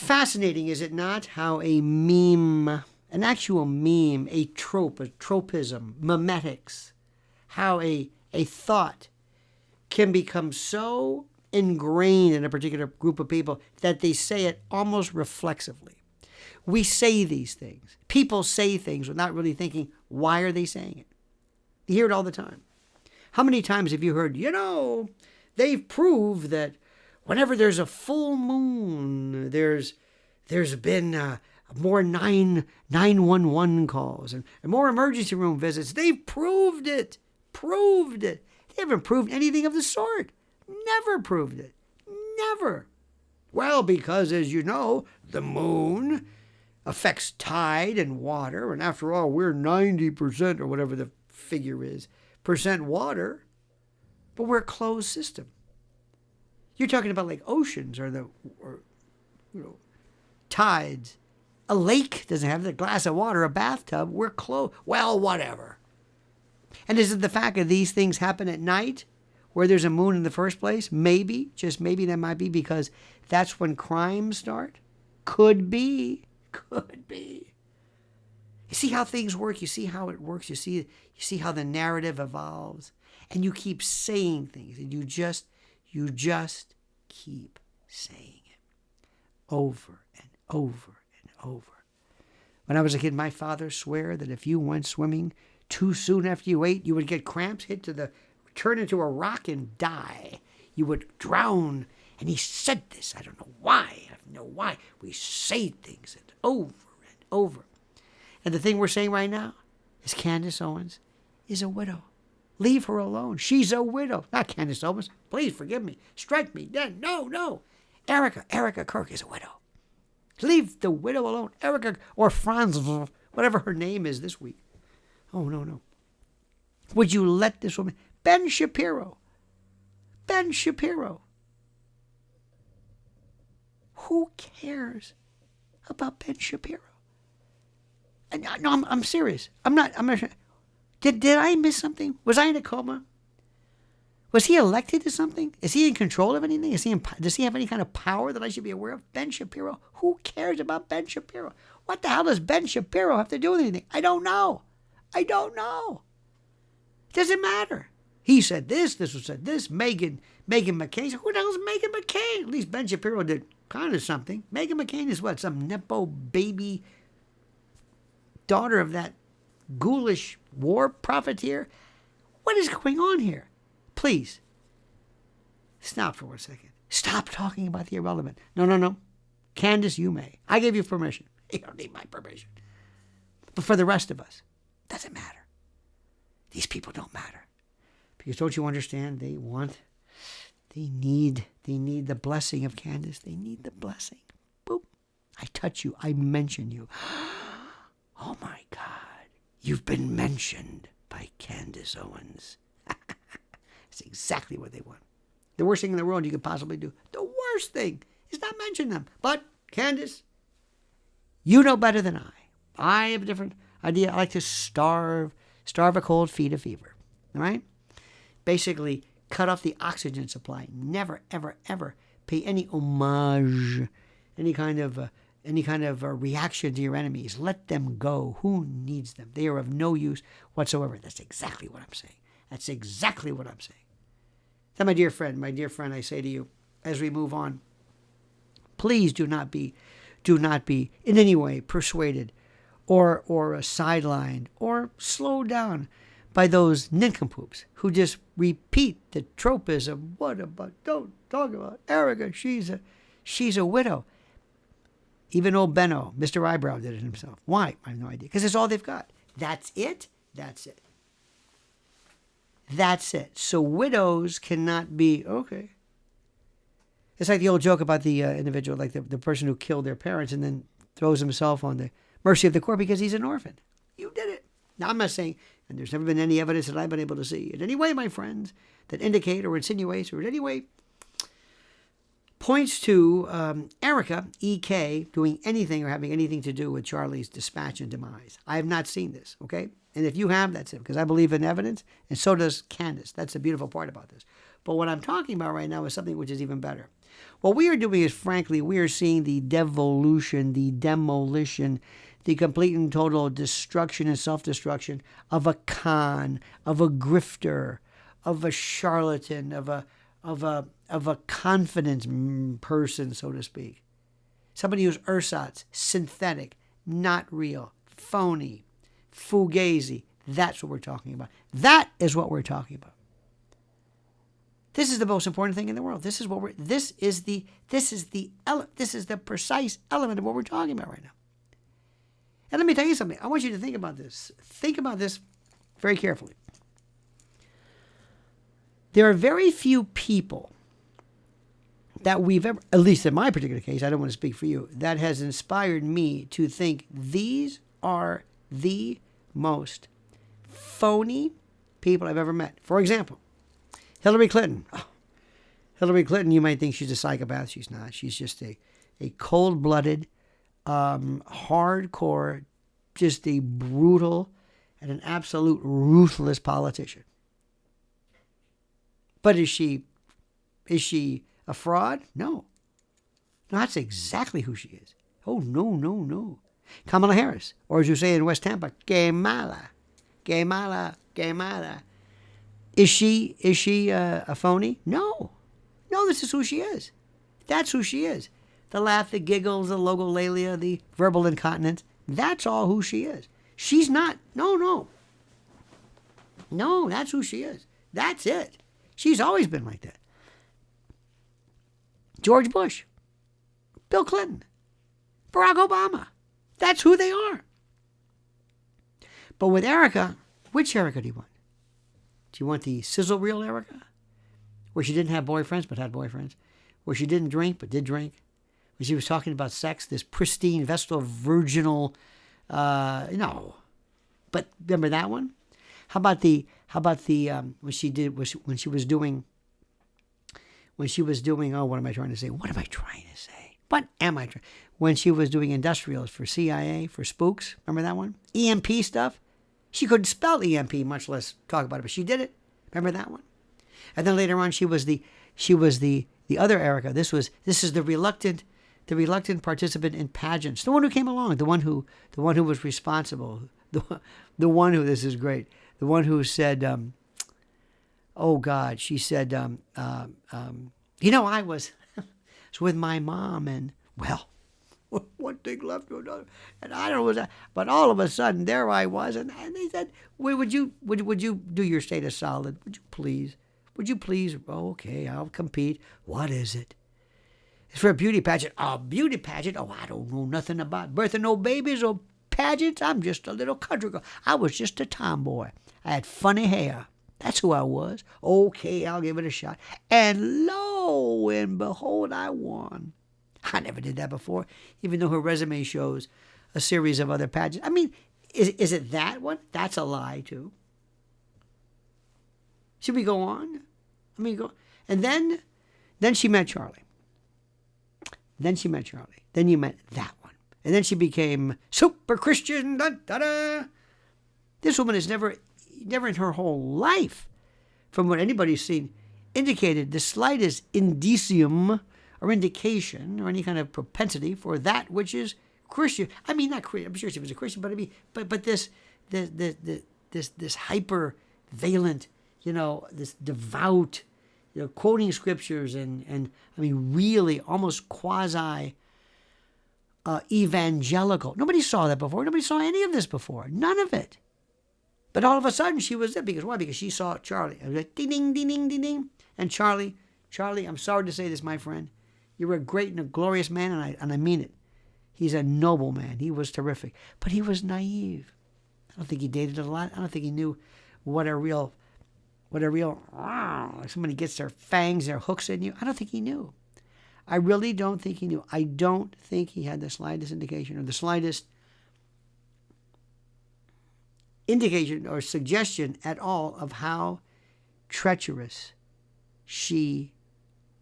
It's fascinating, is it not, how a meme, an actual meme, a trope, a tropism, memetics, how a thought can become so ingrained in a particular group of people that they say it almost reflexively. We say these things. People say things without really thinking, why are they saying it? You hear it all the time. How many times have you heard, they've proved that whenever there's a full moon, there's been more 911 calls and more emergency room visits. They've proved it. Proved it. They haven't proved anything of the sort. Never proved it. Never. Well, because, as you know, the moon affects tide and water, and after all, we're 90% or whatever the figure is, percent water, but we're a closed system. You're talking about like oceans or tides. A lake doesn't have a glass of water, a bathtub. We're closed. Well, whatever. And is it the fact that these things happen at night where there's a moon in the first place? Maybe, just maybe that might be because that's when crimes start. Could be. Could be. You see how things work? You see how it works? You see how the narrative evolves? And you keep saying things, and you just keep saying it over and over and over. When I was a kid, my father swore that if you went swimming too soon after you ate, you would get cramps, turn into a rock and die. You would drown. And he said this. I don't know why. I don't know why. We say things and over and over. And the thing we're saying right now is Candace Owens is a widow. Leave her alone. She's a widow. Not Candace Owens. Please forgive me. Strike me dead. No. Erika Kirk is a widow. Leave the widow alone. Erika or Franz, whatever her name is this week. Oh, no. Would you let this woman... Ben Shapiro. Who cares about Ben Shapiro? No, I'm serious. I'm not sure. Did I miss something? Was I in a coma? Was he elected to something? Is he in control of anything? Does he have any kind of power that I should be aware of? Ben Shapiro? Who cares about Ben Shapiro? What the hell does Ben Shapiro have to do with anything? I don't know. It doesn't matter. He said this was said this. Meghan McCain. Who the hell is Meghan McCain? At least Ben Shapiro did kind of something. Meghan McCain is what? Some Nepo baby daughter of that ghoulish war profiteer? What is going on here? Please, stop for 1 second. Stop talking about the irrelevant. No. Candace, you may. I gave you permission. You don't need my permission. But for the rest of us, doesn't matter. These people don't matter. Because don't you understand? They need the blessing of Candace. They need the blessing. Boop. I touch you. I mention you. Oh my God. You've been mentioned by Candace Owens. That's exactly what they want. The worst thing in the world you could possibly do. The worst thing is not mention them. But Candace, you know better than I. I have a different idea. I like to starve a cold, feed a fever. All right? Basically, cut off the oxygen supply. Never, ever, ever pay any homage, any kind of a reaction to your enemies. Let them go. Who needs them? They are of no use whatsoever. That's exactly what I'm saying. So my dear friend, I say to you, as we move on, please do not be in any way persuaded or sidelined or slowed down by those nincompoops who just repeat the tropism. What about? Don't talk about Erika. She's a widow. Even old Benno, Mr. Eyebrow, did it himself. Why? I have no idea. Because it's all they've got. That's it. So widows cannot be, okay. It's like the old joke about the individual, like the person who killed their parents and then throws himself on the mercy of the court because he's an orphan. You did it. Now, I'm not saying, and there's never been any evidence that I've been able to see in any way, my friends, that indicate or insinuates or in any way points to Erika, E.K., doing anything or having anything to do with Charlie's dispatch and demise. I have not seen this, okay? And if you have, that's it, because I believe in evidence, and so does Candace. That's the beautiful part about this. But what I'm talking about right now is something which is even better. What we are doing is, frankly, we are seeing the devolution, the demolition, the complete and total destruction and self-destruction of a con, of a grifter, of a charlatan, of a confident person, so to speak. Somebody who's ersatz, synthetic, not real, phony, fugazi. That's what we're talking about. That is what we're talking about. This is the most important thing in the world. This is the precise element of what we're talking about right now. And let me tell you something. I want you to think about this. Think about this very carefully. There are very few people that we've ever, at least in my particular case, I don't want to speak for you, that has inspired me to think these are the most phony people I've ever met. For example, Hillary Clinton. Oh, Hillary Clinton, you might think she's a psychopath. She's not. She's just a cold-blooded, hardcore, just a brutal and an absolute ruthless politician. But is she a fraud? No. No, that's exactly who she is. Oh, no. Kamala Harris, or as you say in West Tampa, que mala. Is she a phony? No, this is who she is. That's who she is. The laugh, the giggles, the logolalia, the verbal incontinence. That's all who she is. She's not. No, that's who she is. That's it. She's always been like that. George Bush, Bill Clinton, Barack Obama. That's who they are. But with Erika, which Erika do you want? Do you want the sizzle reel Erika? Where she didn't have boyfriends but had boyfriends? Where she didn't drink but did drink? When she was talking about sex, this pristine, vestal, virginal, no. But remember that one? How about the when she was doing, oh, what am I trying to say? When she was doing industrials for CIA, for spooks, remember that one? EMP stuff. She couldn't spell EMP, much less talk about it, but she did it. Remember that one? And then later on, she was the other Erika. This is the reluctant participant in pageants, the one who came along, the one who was responsible, the one who, this is great, the one who said, oh God, she said, I was with my mom, and well, one thing left to another, and I don't know, but all of a sudden there I was, and they said, would you do your state a solid? Would you please? Oh, okay, I'll compete. What is it? It's for a beauty pageant. A beauty pageant? Oh, I don't know nothing about birthing no babies or pageants. I'm just a little country girl. I was just a tomboy. I had funny hair. That's who I was. Okay, I'll give it a shot. And lo and behold, I won. I never did that before, even though her resume shows a series of other pageants. I mean, is it that one? That's a lie, too. Should we go on? Go. And then she met Charlie. Then you met that one. And then she became super Christian. Dun, da, da. This woman has never in her whole life, from what anybody's seen, indicated the slightest indicium or indication or any kind of propensity for that which is Christian. I mean, not Christian. I'm sure she was a Christian, but I mean, but this hyper valent, this devout, quoting scriptures and I mean, really almost quasi evangelical. Nobody saw that before. Nobody saw any of this before. None of it. But all of a sudden she was there. Because why? Because she saw Charlie. It was like ding, ding, ding, ding, ding, ding. And Charlie, I'm sorry to say this, my friend. You're a great and a glorious man, and I mean it. He's a noble man. He was terrific. But he was naive. I don't think he dated a lot. I don't think he knew what a real, like somebody gets their fangs, their hooks in you. I don't think he knew. I really don't think he knew. I don't think he had the slightest indication or the slightest indication or suggestion at all of how treacherous she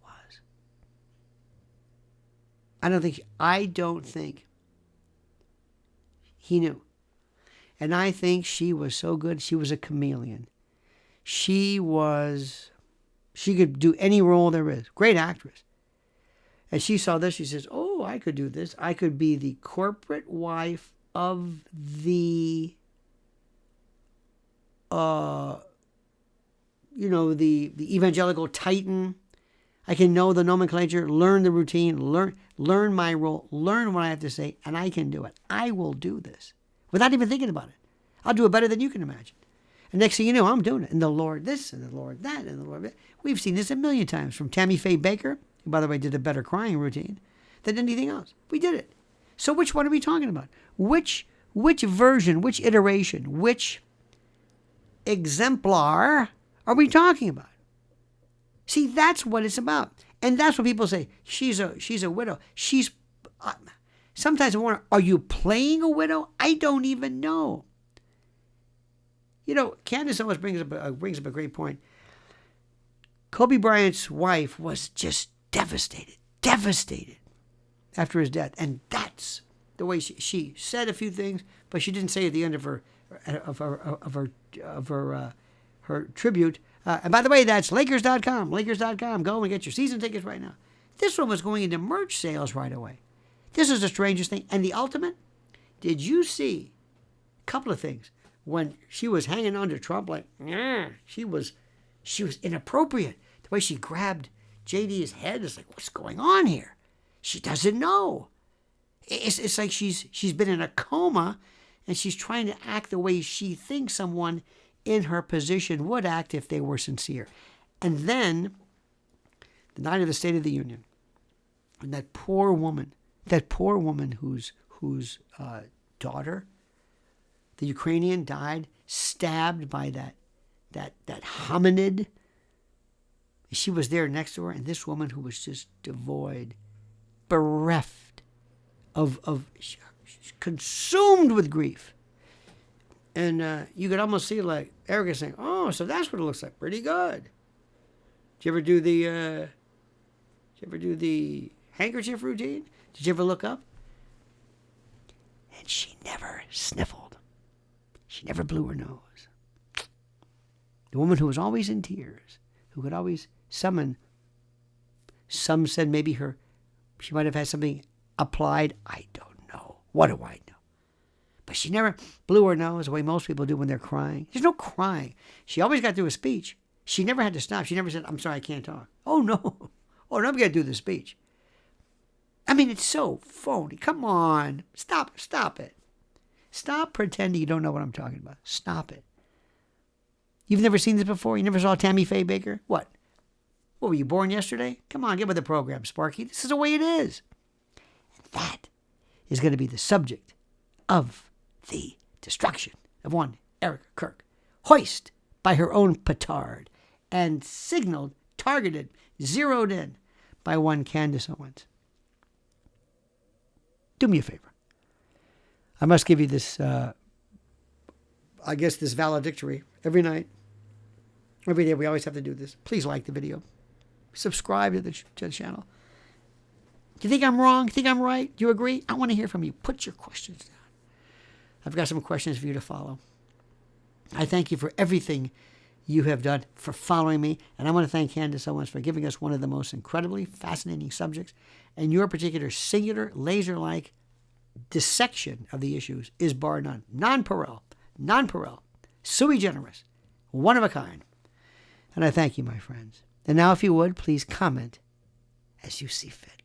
was. I don't think he knew. And I think she was so good. She was a chameleon. She could do any role there is. Great actress. And she saw this. She says, oh, I could do this. I could be the corporate wife of the, the evangelical titan. I can know the nomenclature, learn the routine, learn my role, learn what I have to say, and I can do it. I will do this without even thinking about it. I'll do it better than you can imagine. And next thing you know, I'm doing it. And the Lord this, and the Lord that, and the Lord that. We've seen this a million times from Tammy Faye Baker, who, by the way, did a better crying routine than anything else. We did it. So which one are we talking about? Which version, which iteration, which exemplar are we talking about? See, that's what it's about. And that's what people say. She's a widow. Sometimes I wonder, are you playing a widow? I don't even know. Candace Owens brings up a great point. Kobe Bryant's wife was just devastated after his death. And that's the way she said a few things, but she didn't say at the end of her tribute. And by the way, that's Lakers.com. Lakers.com. Go and get your season tickets right now. This one was going into merch sales right away. This is the strangest thing. And the ultimate, did you see a couple of things? When she was hanging on to Trump, she was inappropriate. The way she grabbed JD's head is like, what's going on here? She doesn't know. It's like she's been in a coma, and she's trying to act the way she thinks someone in her position would act if they were sincere. And then, the night of the State of the Union, and that poor woman whose daughter, the Ukrainian, died, stabbed by that hominid. She was there next to her, and this woman who was just devoid, bereft consumed with grief. And you could almost see like Erika saying, oh, so that's what it looks like. Pretty good. Did you ever do the handkerchief routine? Did you ever look up? And she never sniffled. She never blew her nose. The woman who was always in tears, who could always summon. Some said maybe she might have had something applied. I don't know. What do I know? But she never blew her nose the way most people do when they're crying. There's no crying. She always got through a speech. She never had to stop. She never said, I'm sorry, I can't talk. Oh, no. Oh, no, I'm going to do the speech. I mean, it's so phony. Come on. Stop it. Stop pretending you don't know what I'm talking about. Stop it. You've never seen this before? You never saw Tammy Faye Baker? What were you, born yesterday? Come on, get with the program, Sparky. This is the way it is. And that is going to be the subject of the destruction of one Erika Kirk, hoist by her own petard, and signaled, targeted, zeroed in by one Candace Owens. Do me a favor. I must give you this, this valedictory every night. Every day we always have to do this. Please like the video. Subscribe to the channel. Do you think I'm wrong? Do you think I'm right? Do you agree? I want to hear from you. Put your questions down. I've got some questions for you to follow. I thank you for everything you have done, for following me. And I want to thank Candace Owens for giving us one of the most incredibly fascinating subjects. And your particular singular, laser-like dissection of the issues is bar none. Non-Perel, sui generis, one of a kind. And I thank you, my friends. And now, if you would, please comment as you see fit.